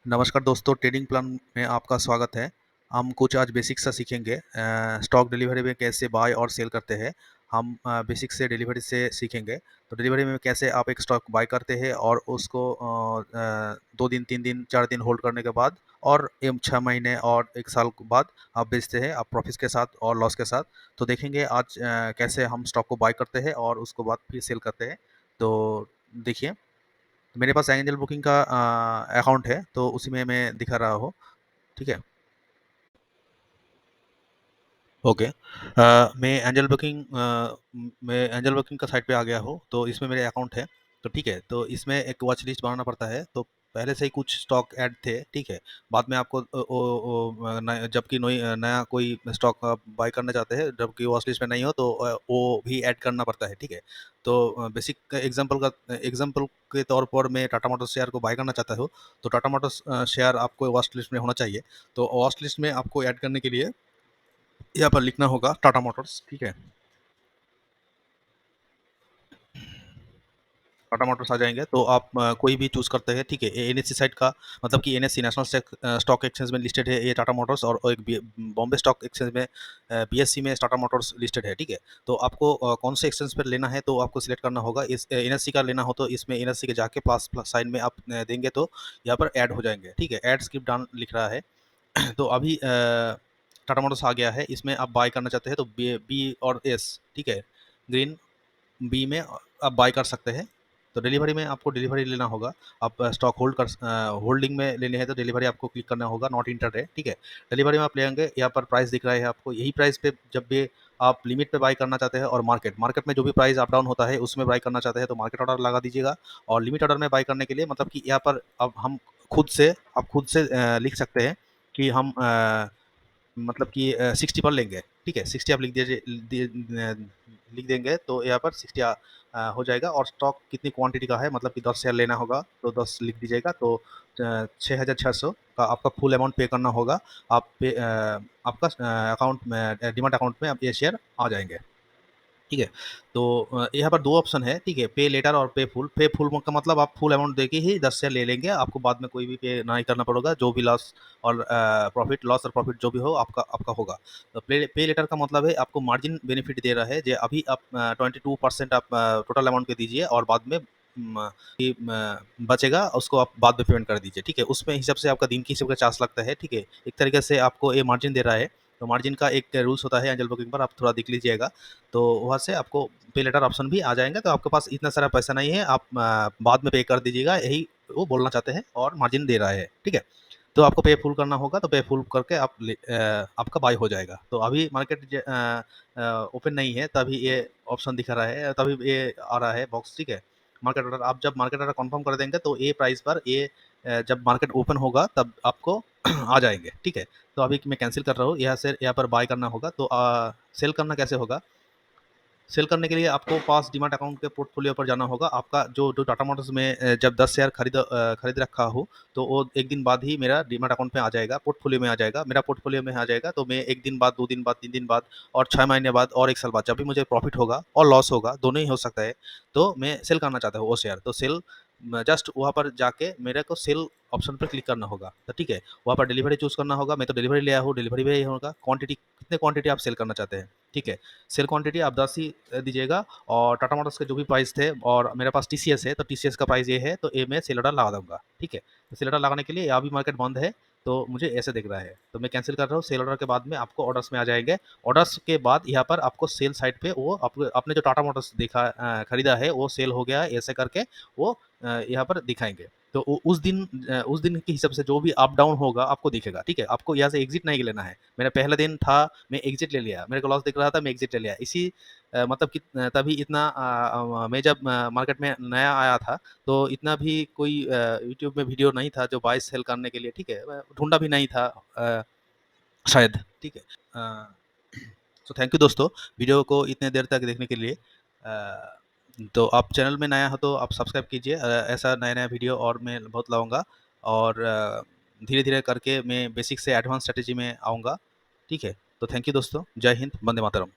नमस्कार दोस्तों, trading plan में आपका स्वागत है। हम कुछ आज बेसिक्स से सीखेंगे। स्टॉक डिलीवरी में कैसे बाय और सेल करते हैं। हम बेसिक से डिलीवरी से सीखेंगे। तो डिलीवरी में कैसे आप एक स्टॉक बाय करते हैं और उसको 2 दिन 3 दिन 4 दिन होल्ड करने के बाद और 6 महीने और 1 साल के बाद आप बेचते हैं, आप प्रॉफिट के साथ और लॉस के साथ। तो देखेंगे आज कैसे हम स्टॉक को बाय करते हैं और उसको बाद फिर सेल करते हैं। तो देखिए, तो मेरे पास एंजल बुकिंग का अकाउंट है, तो उसी में मैं दिखा रहा हूँ। ठीक है। ओके। मैं एंजल बुकिंग का साइट पे आ गया हूँ, तो इसमें मेरे अकाउंट है। तो ठीक है, तो इसमें एक वॉच लिस्ट बनाना पड़ता है। तो पहले से ही कुछ स्टॉक ऐड थे, ठीक है। बाद में आपको जबकि नया कोई स्टॉक आप बाय करना चाहते हैं, जबकि वॉच लिस्ट में नहीं हो, तो वो भी ऐड करना पड़ता है, ठीक है। तो बेसिक एग्जांपल के तौर पर मैं टाटा मोटर्स शेयर को बाय करना चाहता हूँ। तो टाटा मोटर्स शेयर आपको वॉच लिस्ट में होना चाहिए। तो वॉच लिस्ट में आपको ऐड करने के लिए यहाँ पर लिखना होगा टाटा मोटर्स, ठीक है। टाटा मोटर्स आ जाएंगे, तो आप कोई भी चूज करते हैं, ठीक है। एनएससी साइट का मतलब कि एनएससी नेशनल स्टॉक एक्सचेंज में लिस्टेड है ये टाटा मोटर्स, और एक बॉम्बे स्टॉक एक्सचेंज में बीएससी में टाटा मोटर्स लिस्टेड है, ठीक है। तो आपको कौन से एक्सचेंज पर लेना है, तो आपको सिलेक्ट करना होगा। इस एनएससी का लेना हो तो इसमें एनएससी के जाके प्लस प्लस साइन में आप देंगे, तो यहाँ पर ऐड हो जाएंगे, ठीक है। ऐड स्क्रिप्ट डाउन लिख रहा है। तो अभी टाटा मोटर्स आ गया है, इसमें आप बाय करना चाहते हैं, तो बी और एस, ठीक है। ग्रीन बी में आप बाय कर सकते हैं। तो डिलीवरी में आपको डिलीवरी लेना होगा। आप स्टॉक होल्डिंग में लेने हैं, तो डिलीवरी आपको क्लिक करना होगा, नॉट इंटर है, ठीक है। डिलीवरी में आप लेंगे, यहाँ पर प्राइस दिख रहा है आपको। यही प्राइस पे जब भी आप लिमिट पे बाय करना चाहते हैं और मार्केट में जो भी प्राइस अप डाउन होता है उसमें बाय करना चाहते हैं, तो मार्केट ऑर्डर लगा दीजिएगा। और लिमिट ऑर्डर में बाय करने के लिए मतलब कि यहाँ पर अब हम खुद से लिख सकते हैं कि हम मतलब कि 60 पर लेंगे, ठीक है। 60 आप लिख देंगे, तो यहाँ पर 60 हो जाएगा। और स्टॉक कितनी क्वांटिटी का है, मतलब कि 10 शेयर लेना होगा, तो 10 लिख दीजिएगा। तो 6,600 का आपका फुल अमाउंट पे करना होगा। आपका अकाउंट में, डीमैट अकाउंट में अब ये शेयर आ जाएंगे, ठीक है। तो यहाँ पर 2 ऑप्शन है, ठीक है। पे लेटर और पे फुल का मतलब आप फुल अमाउंट देके ही 10 शेयर ले लेंगे, आपको बाद में कोई भी पे नहीं करना पड़ेगा। जो भी लॉस और प्रॉफिट जो भी हो आपका आपका होगा। तो पे लेटर का मतलब है आपको मार्जिन बेनिफिट दे रहा है, जो अभी आप 22% आप टोटल अमाउंट पे दीजिए, और बाद में बचेगा उसको आप बाद में पेमेंट कर दीजिए, ठीक है। उसमें हिसाब से आपका दिन के हिसाब का चार्ज लगता है, ठीक है। एक तरीके से आपको ये मार्जिन दे रहा है। तो मार्जिन का एक रूल्स होता है एंजल बुकिंग पर, आप थोड़ा देख लीजिएगा। तो वहाँ से आपको पे लेटर ऑप्शन भी आ जाएंगे। तो आपके पास इतना सारा पैसा नहीं है, आप बाद में पे कर दीजिएगा, यही वो बोलना चाहते हैं, और मार्जिन दे रहा है, ठीक है। तो आपको पे फुल करना होगा, तो पे फुल करके आपका बाय हो जाएगा। तो अभी मार्केट ओपन नहीं है, तभी ये ऑप्शन दिखा रहा है, तभी ये आ रहा है बॉक्स, ठीक है। मार्केट ऑर्डर आप जब मार्केट ऑर्डर कंफर्म कर देंगे, तो ये प्राइस पर ये जब मार्केट ओपन होगा तब आपको आ जाएंगे, ठीक है। तो अभी मैं कैंसिल कर रहा हूँ, यहाँ से यहाँ पर बाय करना होगा। तो सेल करना कैसे होगा। सेल करने के लिए आपको पास डीमैट अकाउंट के पोर्टफोलियो पर जाना होगा। आपका जो जो टाटा मोटर्स में जब 10 शेयर खरीद रखा हो, तो वो एक दिन बाद ही मेरा डीमैट अकाउंट में आ जाएगा, पोर्टफोलियो में आ जाएगा, मेरा पोर्टफोलियो में आ जाएगा। तो मैं एक दिन बाद, 2 दिन बाद, 3 दिन बाद, और 6 महीने बाद, और 1 साल बाद, जब भी मुझे प्रॉफिट होगा और लॉस होगा, दोनों ही हो सकता है, तो मैं सेल करना चाहता हूँ वो शेयर। तो सेल जस्ट वहाँ पर जाके मेरे को सेल ऑप्शन पर क्लिक करना होगा, तो ठीक है। वहाँ पर डिलीवरी चूज करना होगा। मैं तो डिलीवरी लिया हूँ, डिलीवरी भी यही होगा। क्वांटिटी कितने क्वांटिटी आप सेल करना चाहते हैं, ठीक है। सेल क्वांटिटी आप 10 ही दीजिएगा। और टाटा मोटर्स के जो भी प्राइस थे, और मेरे पास टीसीएस है, तो टीसीएस का प्राइस ये है, तो ये मैं सेल ऑर्डर लगा दूंगा, ठीक है। तो सेल ऑर्डर लगाने के लिए अभी मार्केट बंद है, तो मुझे ऐसे दिख रहा है, तो मैं कैंसिल कर रहा हूँ। सेल ऑर्डर के बाद में आपको ऑर्डर्स में आ जाएंगे। ऑर्डर्स के बाद यहाँ पर आपको सेल साइट पे वो आपने जो टाटा मोटर्स खरीदा है, वो सेल हो गया है ऐसे करके वो यहाँ पर दिखाएंगे। तो उस दिन के हिसाब से जो भी अप डाउन होगा आपको दिखेगा, ठीक है। आपको यहाँ से एग्जिट नहीं लेना है। मेरा पहला दिन था, मैं एग्जिट ले लिया, मेरे को लॉस दिख रहा था, मैं एग्जिट ले लिया। इसी मतलब कि तभी इतना मैं जब मार्केट में नया आया था, तो इतना भी कोई यूट्यूब में वीडियो नहीं था जो बाय सेल करने के लिए, ठीक है। ढूंढा भी नहीं था शायद, ठीक है। तो थैंक यू दोस्तों, वीडियो को इतने देर तक देखने के लिए। तो आप चैनल में नया हो तो आप सब्सक्राइब कीजिए। ऐसा नया नया वीडियो और मैं बहुत लाऊंगा। और धीरे धीरे करके मैं बेसिक से एडवांस स्ट्रेटेजी में आऊँगा, ठीक है। तो थैंक यू दोस्तों, जय हिंद, वंदे मातरम।